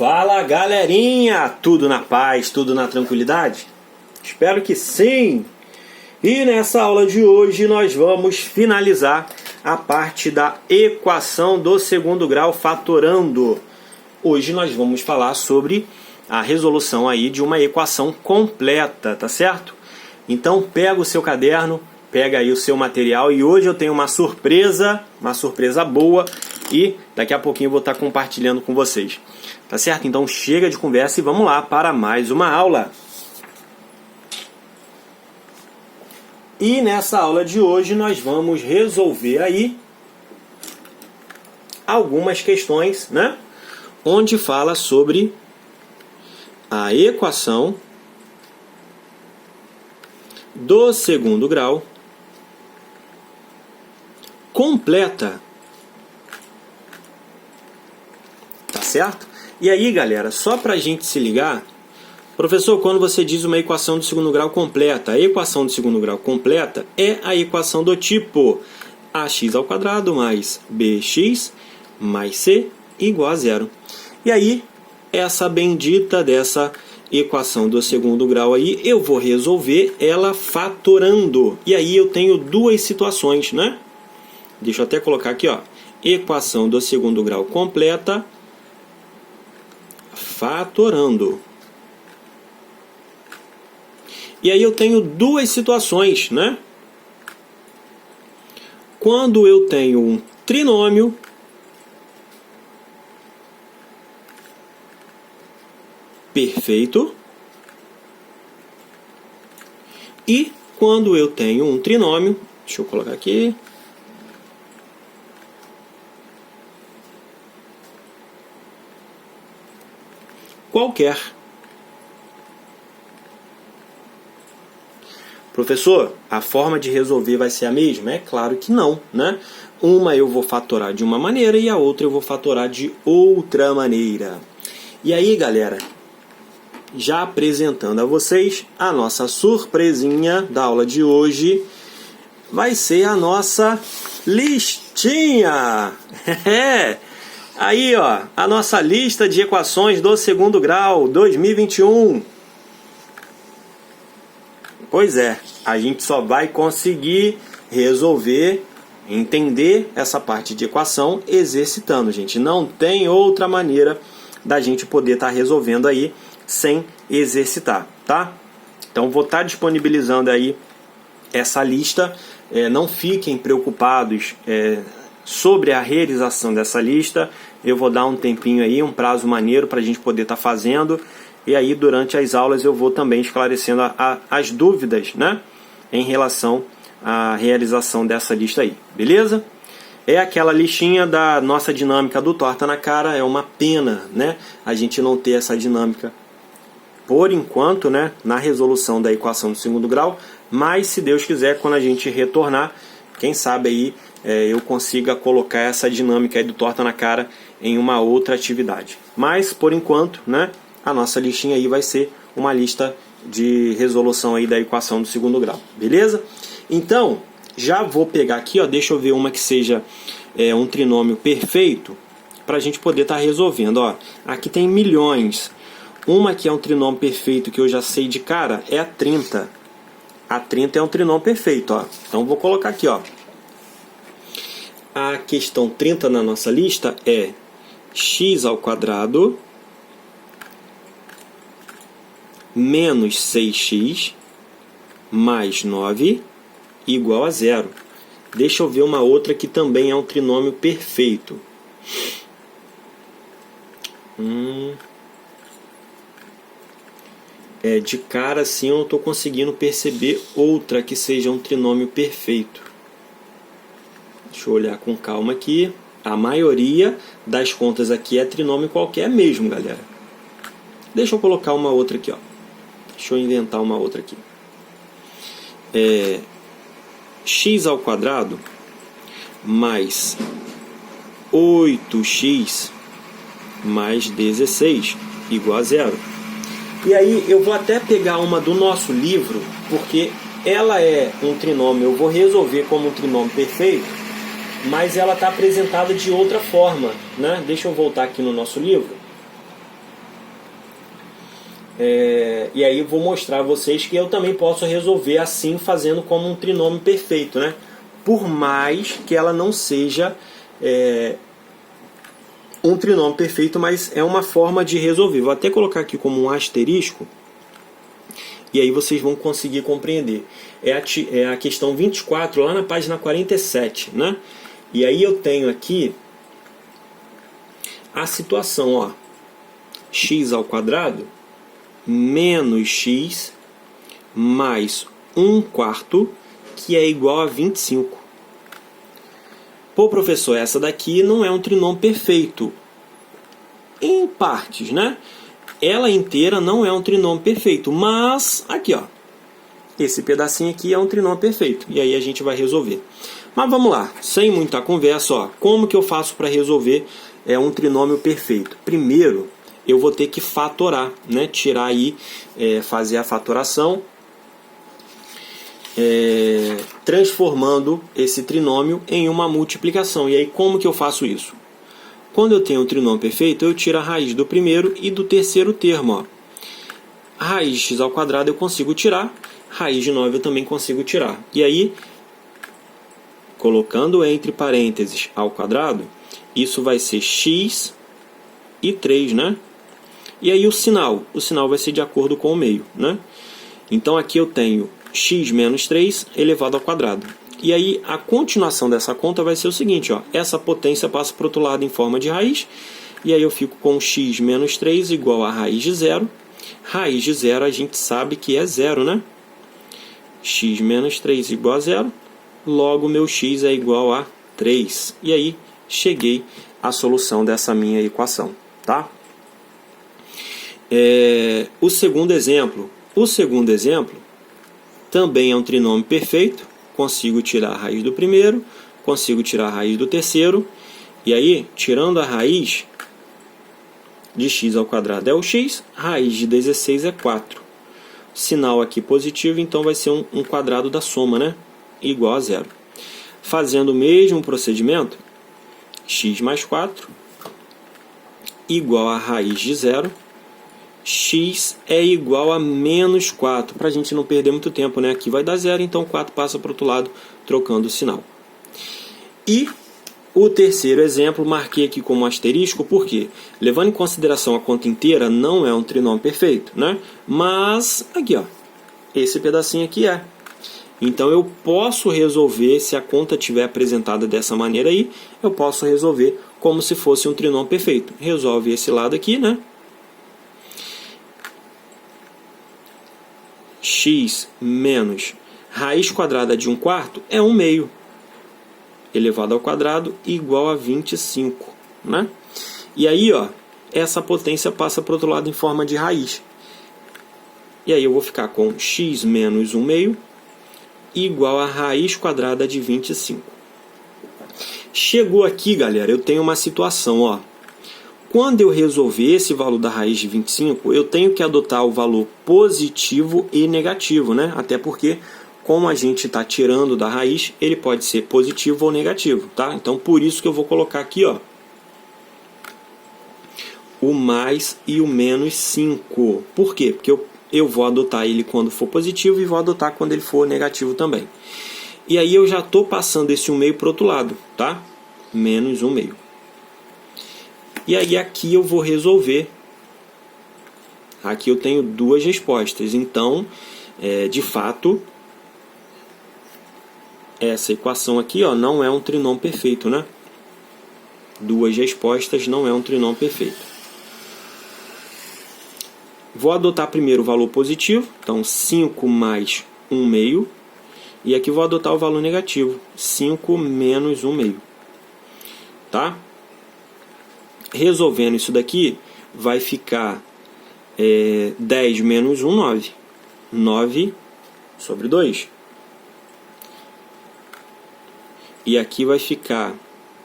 Fala galerinha, tudo na paz, tudo na tranquilidade? Espero que sim! E nessa aula de hoje nós vamos finalizar a parte da equação do segundo grau fatorando. Hoje nós vamos falar sobre a resolução aí de uma equação completa, tá certo? Então pega o seu caderno, pega aí o seu material e hoje eu tenho uma surpresa boa e daqui a pouquinho eu vou estar compartilhando com vocês. Tá certo? Então chega de conversa e vamos lá para mais uma aula. E nessa aula de hoje nós vamos resolver aí algumas questões, né? Onde fala sobre a equação do segundo grau completa. Tá certo? E aí, galera, só para a gente se ligar, professor, quando você diz uma equação do segundo grau completa, a equação do segundo grau completa é a equação do tipo ax² mais bx mais c igual a zero. E aí, essa bendita dessa equação do segundo grau aí, eu vou resolver ela fatorando. E aí eu tenho duas situações, né? Deixa eu até colocar aqui, ó. Equação do segundo grau completa fatorando. E aí eu tenho duas situações, né? Quando eu tenho um trinômio perfeito e quando eu tenho um trinômio, deixa eu colocar aqui, qualquer. Professor, a forma de resolver vai ser a mesma? É claro que não, né? Uma eu vou fatorar de uma maneira e a outra eu vou fatorar de outra maneira. E aí, galera, já apresentando a vocês a nossa surpresinha da aula de hoje, vai ser a nossa listinha. Aí, ó, a nossa lista de equações do segundo grau 2021. Pois é, a gente só vai conseguir resolver, entender essa parte de equação exercitando, gente. Não tem outra maneira da gente poder estar resolvendo aí sem exercitar, tá? Então vou estar disponibilizando aí essa lista. Não fiquem preocupados sobre a realização dessa lista. Eu vou dar um tempinho aí, um prazo maneiro para a gente poder estar fazendo. E aí durante as aulas eu vou também esclarecendo as dúvidas, né, em relação à realização dessa lista aí, beleza? É aquela listinha da nossa dinâmica do torta na cara. É uma pena, né, a gente não ter essa dinâmica por enquanto, né, na resolução da equação do segundo grau. Mas se Deus quiser, quando a gente retornar, quem sabe aí eu consiga colocar essa dinâmica aí do torta na cara em uma outra atividade. Mas por enquanto, né, a nossa listinha aí vai ser uma lista de resolução aí da equação do segundo grau, beleza? Então já vou pegar aqui, ó, deixa eu ver uma que seja um trinômio perfeito para a gente poder estar resolvendo, ó. Aqui tem milhões. Uma que é um trinômio perfeito que eu já sei de cara é a 30. A 30 é um trinômio perfeito, ó. Então vou colocar aqui, ó. A questão 30 na nossa lista é x² menos 6x mais 9 igual a zero. Deixa eu ver uma outra que também é um trinômio perfeito. De cara assim eu não estou conseguindo perceber outra que seja um trinômio perfeito. Deixa eu olhar com calma aqui. A maioria das contas aqui é trinômio qualquer mesmo, galera. Deixa eu colocar uma outra aqui, ó. Deixa eu inventar uma outra aqui. x² mais 8x mais 16 igual a zero. E aí eu vou até pegar uma do nosso livro, porque ela é um trinômio, eu vou resolver como um trinômio perfeito, mas ela está apresentada de outra forma, né? Deixa eu voltar aqui no nosso livro. E aí eu vou mostrar a vocês que eu também posso resolver assim, fazendo como um trinômio perfeito, né? Por mais que ela não seja um trinômio perfeito, mas é uma forma de resolver. Vou até colocar aqui como um asterisco, e aí vocês vão conseguir compreender. É a questão 24, lá na página 47, né? E aí eu tenho aqui a situação, ó, x ao quadrado menos x mais 1/4, que é igual a 25. Pô, professor, essa daqui não é um trinômio perfeito. Em partes, né? Ela inteira não é um trinômio perfeito, mas aqui, ó, esse pedacinho aqui é um trinômio perfeito. E aí a gente vai resolver. Mas vamos lá, sem muita conversa, ó, como que eu faço para resolver um trinômio perfeito? Primeiro, eu vou ter que fatorar, né? Tirar aí, fazer a fatoração, transformando esse trinômio em uma multiplicação. E aí como que eu faço isso? Quando eu tenho um trinômio perfeito, eu tiro a raiz do primeiro e do terceiro termo, ó. A raiz de x ao quadrado eu consigo tirar, raiz de 9 eu também consigo tirar. E aí, colocando entre parênteses ao quadrado, isso vai ser x e 3, né? E aí o sinal vai ser de acordo com o meio, né? Então aqui eu tenho x menos 3 elevado ao quadrado. E aí a continuação dessa conta vai ser o seguinte, ó, essa potência passa para o outro lado em forma de raiz, e aí eu fico com x menos 3 igual a raiz de 0. Raiz de 0 a gente sabe que é 0, né? X menos 3 igual a 0, logo meu x é igual a 3. E aí cheguei à solução dessa minha equação, tá? O segundo exemplo também é um trinômio perfeito. Consigo tirar a raiz do primeiro, consigo tirar a raiz do terceiro, e aí, tirando a raiz de x ao quadrado é o x, raiz de 16 é 4. Sinal aqui positivo, então vai ser um quadrado da soma, né? Igual a 0. Fazendo o mesmo procedimento, x mais 4 igual a raiz de 0, x é igual a menos 4, para a gente não perder muito tempo, né? Aqui vai dar 0, então 4 passa para o outro lado, trocando o sinal. E o terceiro exemplo, marquei aqui como asterisco, porque, levando em consideração a conta inteira, não é um trinômio perfeito, né? Mas, aqui, ó, esse pedacinho aqui é. Então, eu posso resolver, se a conta estiver apresentada dessa maneira aí, eu posso resolver como se fosse um trinômio perfeito. Resolve esse lado aqui, né? X menos raiz quadrada de 1/4 é 1/2 elevado ao quadrado igual a 25, né? E aí, ó, essa potência passa para o outro lado em forma de raiz. E aí eu vou ficar com x menos 1/2 igual a raiz quadrada de 25. Chegou aqui, galera, eu tenho uma situação, ó. Quando eu resolver esse valor da raiz de 25, eu tenho que adotar o valor positivo e negativo, né? Até porque, como a gente está tirando da raiz, ele pode ser positivo ou negativo, tá? Então, por isso que eu vou colocar aqui, ó, o mais e o menos 5. Por quê? Porque eu vou adotar ele quando for positivo e vou adotar quando ele for negativo também. E aí eu já estou passando esse 1/2 para o outro lado, tá? Menos 1/2. E aí aqui eu vou resolver. Aqui eu tenho duas respostas. Então, de fato, essa equação aqui, ó, não é um trinômio perfeito, né? Duas respostas não é um trinômio perfeito. Vou adotar primeiro o valor positivo. Então, 5 mais 1/2. E aqui vou adotar o valor negativo. 5 menos 1/2. Tá? Resolvendo isso daqui, vai ficar 10 menos 1, 9. 9 sobre 2. E aqui vai ficar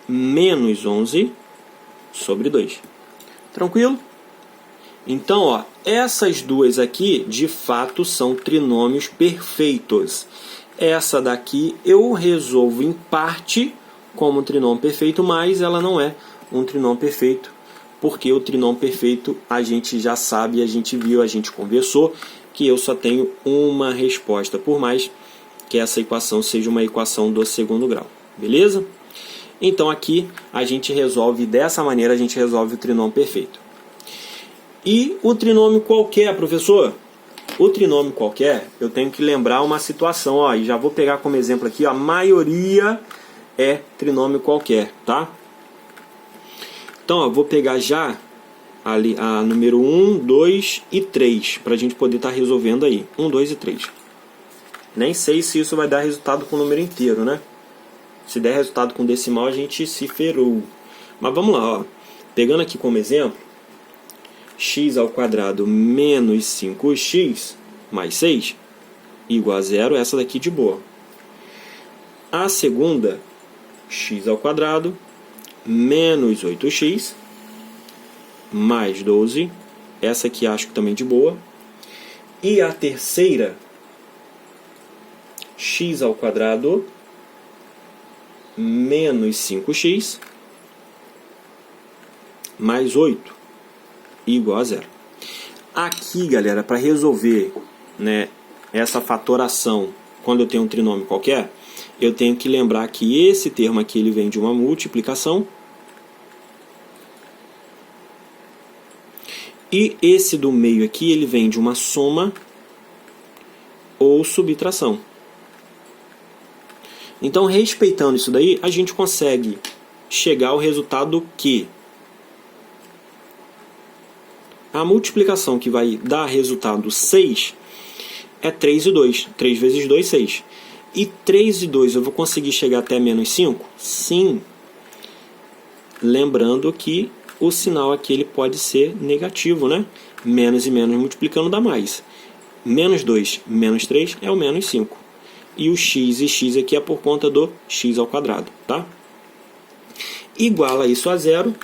menos 11 sobre 2. Tranquilo? Então, ó, essas duas aqui, de fato, são trinômios perfeitos. Essa daqui eu resolvo em parte como um trinômio perfeito, mas ela não é um trinômio perfeito, porque o trinômio perfeito a gente já sabe, a gente viu, a gente conversou, que eu só tenho uma resposta, por mais que essa equação seja uma equação do segundo grau, beleza? Então aqui a gente resolve dessa maneira, a gente resolve o trinômio perfeito. E o trinômio qualquer, professor? O trinômio qualquer, eu tenho que lembrar uma situação, ó, e já vou pegar como exemplo aqui, ó, a maioria é trinômio qualquer, tá? Então, ó, vou pegar já ali a número 1, 2 e 3, para a gente poder estar resolvendo aí. 1, 2 e 3. Nem sei se isso vai dar resultado com o número inteiro, né? Se der resultado com decimal, a gente se ferrou. Mas vamos lá, ó. Pegando aqui como exemplo, x ao quadrado menos 5x mais 6 igual a 0, essa daqui de boa. A segunda, x ao quadrado menos 8x mais 12, essa aqui acho que também de boa. E a terceira, x ao quadrado menos 5x mais 8 igual a 0. Aqui, galera, para resolver, né, essa fatoração quando eu tenho um trinômio qualquer, eu tenho que lembrar que esse termo aqui ele vem de uma multiplicação e esse do meio aqui ele vem de uma soma ou subtração. Então, respeitando isso daí, a gente consegue chegar ao resultado que a multiplicação que vai dar resultado 6 é 3 e 2. 3 vezes 2, 6. E 3 e 2 eu vou conseguir chegar até menos 5? Sim. Lembrando que o sinal aqui ele pode ser negativo, né? Menos e menos multiplicando dá mais. Menos 2, menos 3 é o menos 5. E o x e x aqui é por conta do x ao quadrado, tá? Iguala isso a 0.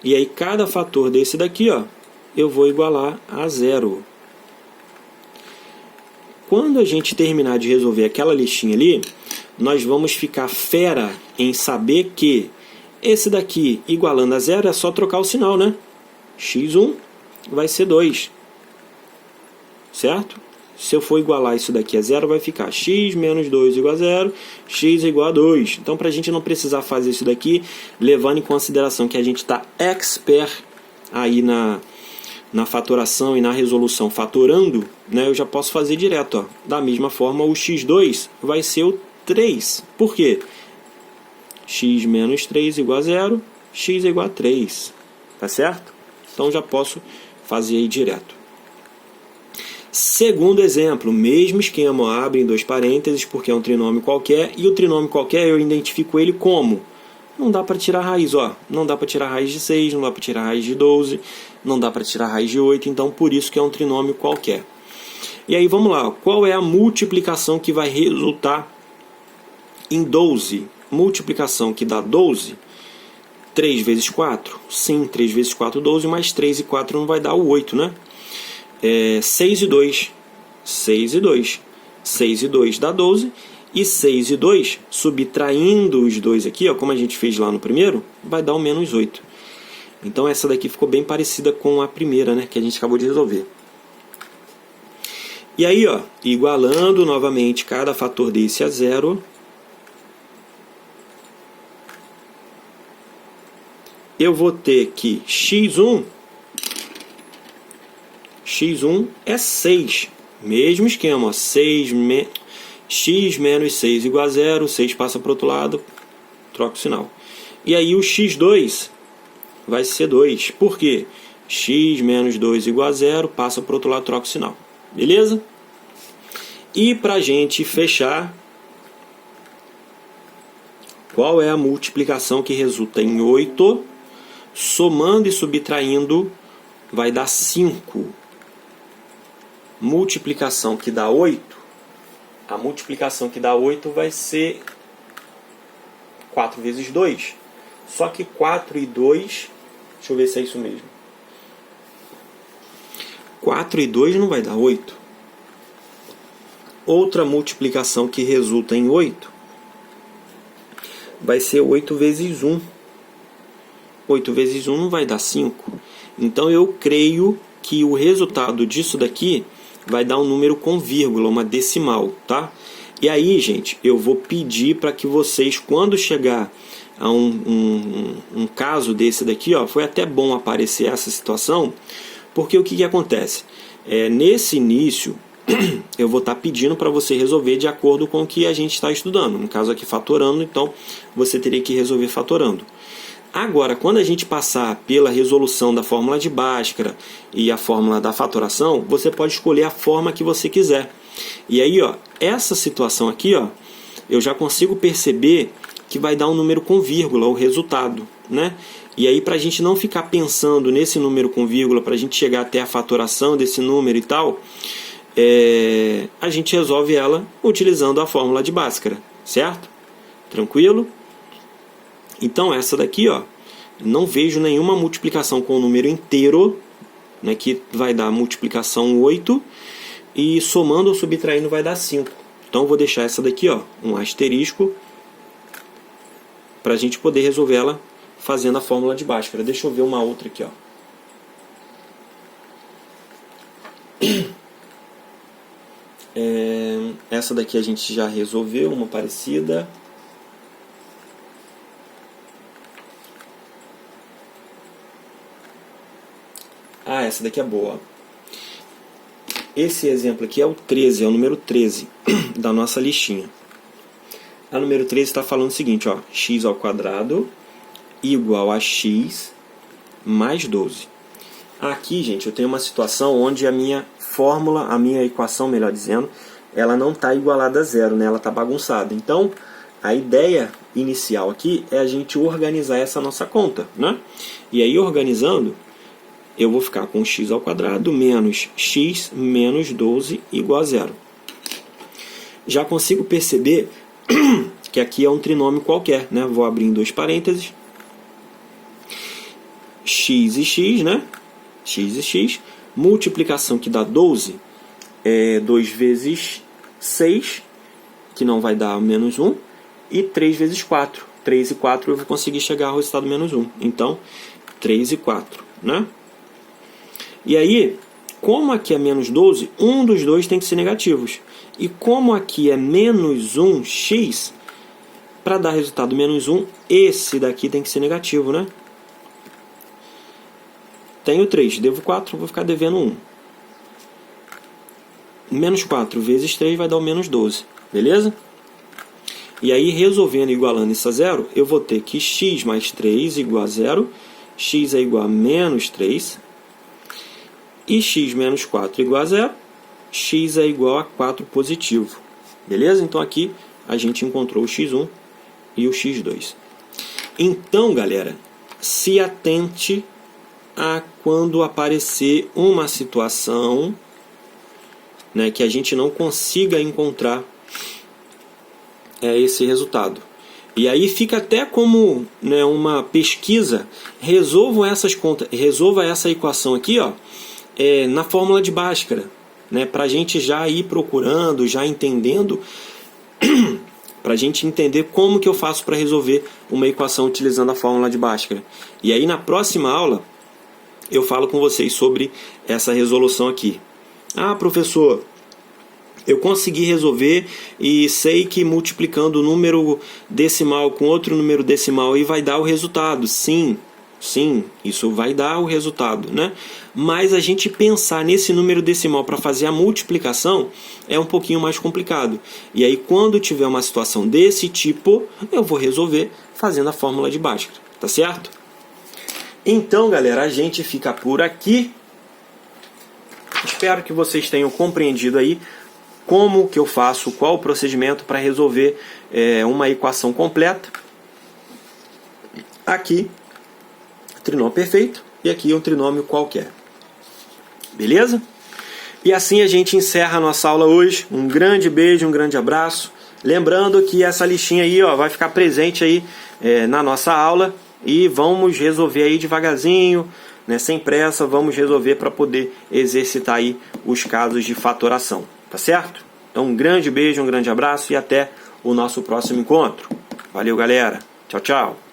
E aí cada fator desse daqui, ó, eu vou igualar a 0. Quando a gente terminar de resolver aquela listinha ali, nós vamos ficar fera em saber que esse daqui igualando a 0 é só trocar o sinal, né? x1 vai ser 2, certo? Se eu for igualar isso daqui a 0, vai ficar x menos 2 igual a 0, x igual a 2. Então, para a gente não precisar fazer isso daqui, levando em consideração que a gente está expert aí na fatoração e na resolução fatorando, né, eu já posso fazer direto. Ó. Da mesma forma, o x2 vai ser o 3. Por quê? X menos 3 igual a 0, x igual a 3. Tá certo? Então, já posso fazer aí direto. Segundo exemplo, mesmo esquema, ó, abre em 2 parênteses, porque é um trinômio qualquer, e o trinômio qualquer eu identifico ele como? Não dá para tirar raiz, ó. Não dá para tirar raiz de 6, não dá para tirar raiz de 12, não dá para tirar raiz de 8, então por isso que é um trinômio qualquer. E aí vamos lá, ó. Qual é a multiplicação que vai resultar em 12? Multiplicação que dá 12, 3 vezes 4? Sim, 3 vezes 4, 12, mais 3 e 4 não vai dar o 8, né? 6 e 2, 6 e 2, 6 e 2 dá 12, e 6 e 2, subtraindo os dois aqui, ó, como a gente fez lá no primeiro, vai dar o menos 8. Então essa daqui ficou bem parecida com a primeira, né, que a gente acabou de resolver. E aí, ó, igualando novamente cada fator desse a 0, eu vou ter que x1 é 6. Mesmo esquema, ó, x menos 6 igual a 0, 6 passa para o outro lado, troca o sinal. E aí o x2 vai ser 2. Por quê? X menos 2 igual a 0, passa para o outro lado, troca o sinal. Beleza? E para a gente fechar, qual é a multiplicação que resulta em 8? Somando e subtraindo, vai dar 5. Multiplicação que dá 8, a multiplicação que dá 8 vai ser 4 vezes 2. Só que 4 e 2, deixa eu ver se é isso mesmo. 4 e 2 não vai dar 8. Outra multiplicação que resulta em 8 vai ser 8 vezes 1. 8 vezes 1 não vai dar 5. Então eu creio que o resultado disso daqui vai dar um número com vírgula, uma decimal, tá? E aí, gente, eu vou pedir para que vocês, quando chegar a um caso desse daqui, ó, foi até bom aparecer essa situação, porque o que acontece? Nesse início, eu vou estar pedindo para você resolver de acordo com o que a gente está estudando. No caso aqui, fatorando, então você teria que resolver fatorando. Agora, quando a gente passar pela resolução da fórmula de Bhaskara e a fórmula da fatoração, você pode escolher a forma que você quiser. E aí, ó, essa situação aqui, ó, eu já consigo perceber que vai dar um número com vírgula, o resultado, né? E aí, para a gente não ficar pensando nesse número com vírgula, para a gente chegar até a fatoração desse número e tal, a gente resolve ela utilizando a fórmula de Bhaskara, certo? Tranquilo? Então, essa daqui, ó, não vejo nenhuma multiplicação com o número inteiro, né, que vai dar multiplicação 8, e somando ou subtraindo vai dar 5. Então, eu vou deixar essa daqui, ó, um asterisco, para a gente poder resolver ela fazendo a fórmula de Bhaskara. Deixa eu ver uma outra aqui, ó. Essa daqui a gente já resolveu, uma parecida. Ah, essa daqui é boa. Esse exemplo aqui é o 13, é o número 13 da nossa listinha. A número 13 está falando o seguinte, ó, x ao quadrado igual a x mais 12. Aqui, gente, eu tenho uma situação onde a minha fórmula, a minha equação, melhor dizendo, ela não está igualada a zero, né? Ela está bagunçada. Então, a ideia inicial aqui é a gente organizar essa nossa conta, né? E aí, organizando, eu vou ficar com x ao quadrado menos x menos 12 igual a zero. Já consigo perceber que aqui é um trinômio qualquer, né? Vou abrir em 2 parênteses. X e x, né? X e x. Multiplicação que dá 12 é 2 vezes 6, que não vai dar menos 1. E 3 vezes 4. 3 e 4 eu vou conseguir chegar ao resultado menos 1. Então, 3 e 4, né? E aí, como aqui é menos 12, um dos dois tem que ser negativos. E como aqui é menos 1x, para dar resultado menos 1, esse daqui tem que ser negativo, né? Tenho 3, devo 4, vou ficar devendo 1. Menos 4 vezes 3 vai dar o menos 12, beleza? E aí, resolvendo e igualando isso a zero, eu vou ter que x mais 3 igual a zero, x é igual a menos 3, e x menos 4 igual a zero, x é igual a 4 positivo. Beleza? Então aqui a gente encontrou o x1 e o x2. Então, galera, se atente a quando aparecer uma situação, né, que a gente não consiga encontrar esse resultado. E aí fica até como, né, uma pesquisa. Resolva essa equação aqui, ó, na fórmula de Bhaskara, né, para a gente já ir procurando, já entendendo, para a gente entender como que eu faço para resolver uma equação utilizando a fórmula de Bhaskara. E aí na próxima aula eu falo com vocês sobre essa resolução aqui. Ah, professor, eu consegui resolver e sei que multiplicando o número decimal com outro número decimal aí vai dar o resultado. Sim, isso vai dar o resultado, né? Mas a gente pensar nesse número decimal para fazer a multiplicação é um pouquinho mais complicado. E aí, quando tiver uma situação desse tipo, eu vou resolver fazendo a fórmula de Bhaskara, tá certo? Então, galera, a gente fica por aqui. Espero que vocês tenham compreendido aí como que eu faço, qual o procedimento para resolver uma equação completa. Aqui, trinômio perfeito, e aqui um trinômio qualquer. Beleza? E assim a gente encerra a nossa aula hoje. Um grande beijo, um grande abraço. Lembrando que essa listinha aí, ó, vai ficar presente aí na nossa aula. E vamos resolver aí devagarzinho, né, sem pressa, vamos resolver para poder exercitar aí os casos de fatoração. Tá certo? Então um grande beijo, um grande abraço e até o nosso próximo encontro. Valeu, galera. Tchau, tchau.